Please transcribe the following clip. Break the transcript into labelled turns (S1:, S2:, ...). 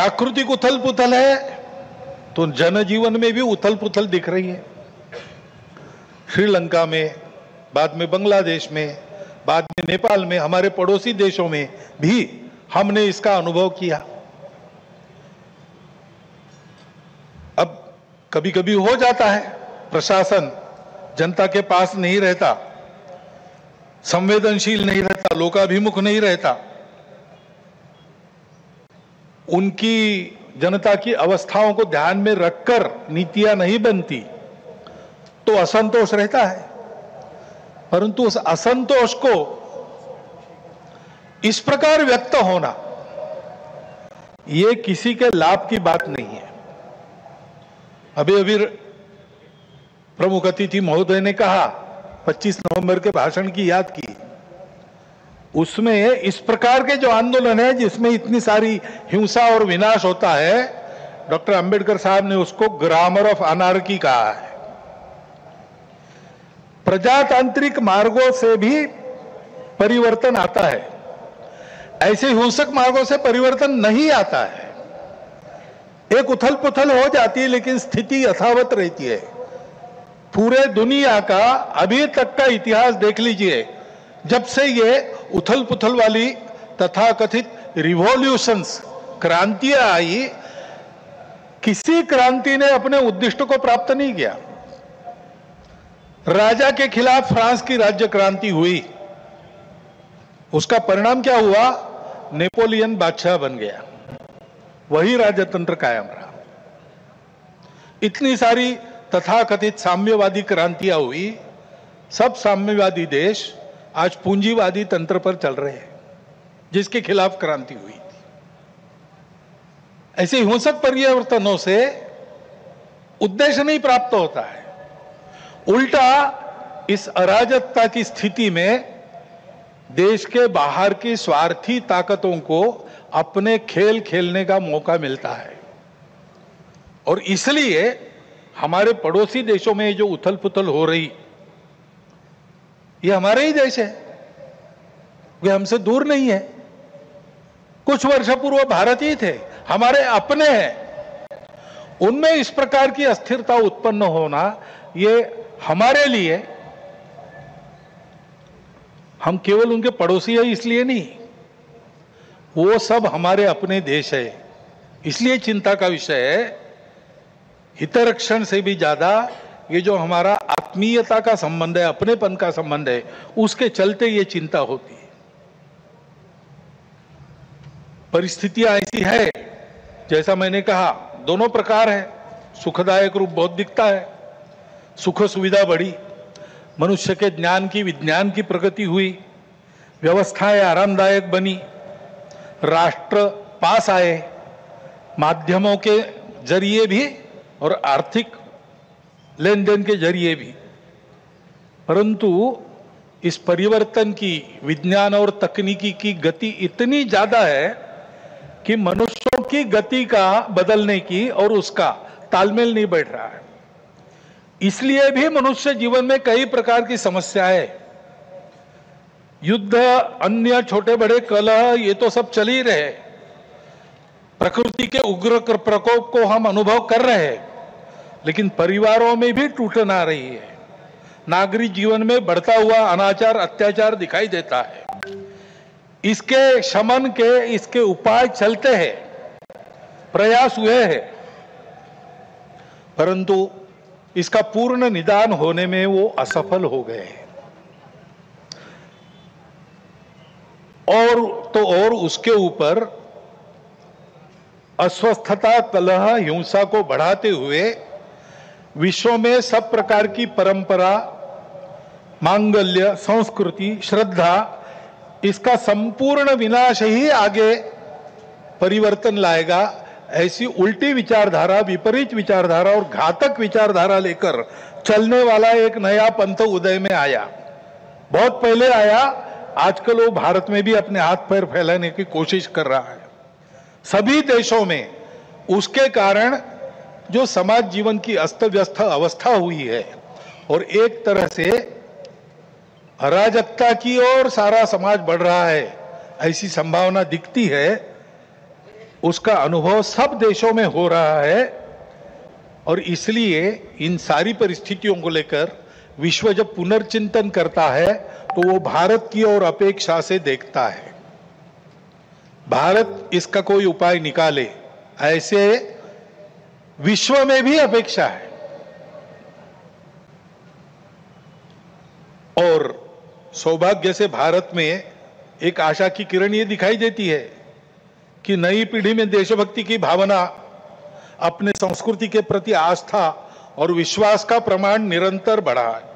S1: प्राकृतिक उथल पुथल है तो जनजीवन में भी उथल पुथल दिख रही है। श्रीलंका में, बाद में बांग्लादेश में, बाद में नेपाल में, हमारे पड़ोसी देशों में भी हमने इसका अनुभव किया। अब कभी कभी हो जाता है, प्रशासन जनता के पास नहीं रहता, संवेदनशील नहीं रहता, लोकाभिमुख नहीं रहता, उनकी जनता की अवस्थाओं को ध्यान में रखकर नीतियां नहीं बनती तो असंतोष रहता है। परंतु उस असंतोष को इस प्रकार व्यक्त होना, यह किसी के लाभ की बात नहीं है। अभी अभी प्रमुख अतिथि महोदय ने कहा, 25 नवंबर के भाषण की याद की, उसमें इस प्रकार के जो आंदोलन है जिसमें इतनी सारी हिंसा और विनाश होता है, डॉक्टर अंबेडकर साहब ने उसको ग्रामर ऑफ अनार्की कहा है। प्रजातांत्रिक मार्गों से भी परिवर्तन आता है, ऐसे हिंसक मार्गों से परिवर्तन नहीं आता है। एक उथल पुथल हो जाती है लेकिन स्थिति यथावत रहती है। पूरे दुनिया का अभी तक का इतिहास देख लीजिए, जब से ये उथल पुथल वाली तथाकथित रिवॉल्यूशंस, क्रांतियां आई, किसी क्रांति ने अपने उद्दिष्ट को प्राप्त नहीं किया। राजा के खिलाफ फ्रांस की राज्य क्रांति हुई, उसका परिणाम क्या हुआ? नेपोलियन बादशाह बन गया, वही राजतंत्र कायम रहा। इतनी सारी तथाकथित साम्यवादी क्रांतियां हुई, सब साम्यवादी देश आज पूंजीवादी तंत्र पर चल रहे हैं जिसके खिलाफ क्रांति हुई थी। ऐसे हिंसक परिवर्तनों से उद्देश्य नहीं प्राप्त होता है, उल्टा इस अराजकता की स्थिति में देश के बाहर की स्वार्थी ताकतों को अपने खेल खेलने का मौका मिलता है। और इसलिए हमारे पड़ोसी देशों में जो उथल पुथल हो रही, ये हमारे ही देश है, वे हमसे दूर नहीं है। कुछ वर्ष पूर्व भारत ही थे, हमारे अपने हैं। उनमें इस प्रकार की अस्थिरता उत्पन्न होना, ये हमारे लिए, हम केवल उनके पड़ोसी है इसलिए नहीं, वो सब हमारे अपने देश है, इसलिए चिंता का विषय है। हितरक्षण से भी ज्यादा ये जो हमारा आत्मीयता का संबंध है, अपनेपन का संबंध है, उसके चलते ये चिंता होती है। परिस्थितियां ऐसी है, जैसा मैंने कहा, दोनों प्रकार है। सुखदायक रूप बहुत दिखता है, सुख सुविधा बढ़ी, मनुष्य के ज्ञान की, विज्ञान की प्रगति हुई, व्यवस्थाएं आरामदायक बनी, राष्ट्र पास आए, माध्यमों के जरिए भी और आर्थिक लेन देन के जरिए भी। परंतु इस परिवर्तन की, विज्ञान और तकनीकी की गति इतनी ज्यादा है कि मनुष्यों की गति का बदलने की और उसका तालमेल नहीं बैठ रहा है। इसलिए भी मनुष्य जीवन में कई प्रकार की समस्याएं, युद्ध, अन्य छोटे बड़े कलह, ये तो सब चल ही रहे। प्रकृति के उग्र प्रकोप को हम अनुभव कर रहे हैं, लेकिन परिवारों में भी टूटन आ रही है। नागरिक जीवन में बढ़ता हुआ अनाचार, अत्याचार दिखाई देता है। इसके शमन के, इसके उपाय चलते हैं, प्रयास हुए हैं, परंतु इसका पूर्ण निदान होने में वो असफल हो गए हैं। और उसके ऊपर अस्वस्थता, कलह, हिंसा को बढ़ाते हुए विश्व में सब प्रकार की परंपरा, मांगल्य, संस्कृति, श्रद्धा, इसका संपूर्ण विनाश ही आगे परिवर्तन लाएगा। ऐसी उल्टी विचारधारा, विपरीत विचारधारा और घातक विचारधारा लेकर चलने वाला एक नया पंथ उदय में आया। बहुत पहले आया, आजकल वो भारत में भी अपने हाथ पैर फैलाने की कोशिश कर रहा है, सभी देशों में। उसके कारण जो समाज जीवन की अस्त व्यस्त अवस्था हुई है और एक तरह से अराजकता की ओर सारा समाज बढ़ रहा है, ऐसी संभावना दिखती है। उसका अनुभव सब देशों में हो रहा है और इसलिए इन सारी परिस्थितियों को लेकर विश्व जब पुनर्चिंतन करता है तो वो भारत की ओर अपेक्षा से देखता है। भारत इसका कोई उपाय निकाले, ऐसे विश्व में भी अपेक्षा है। और सौभाग्य से भारत में एक आशा की किरण ये दिखाई देती है कि नई पीढ़ी में देशभक्ति की भावना, अपने संस्कृति के प्रति आस्था और विश्वास का प्रमाण निरंतर बढ़ा है।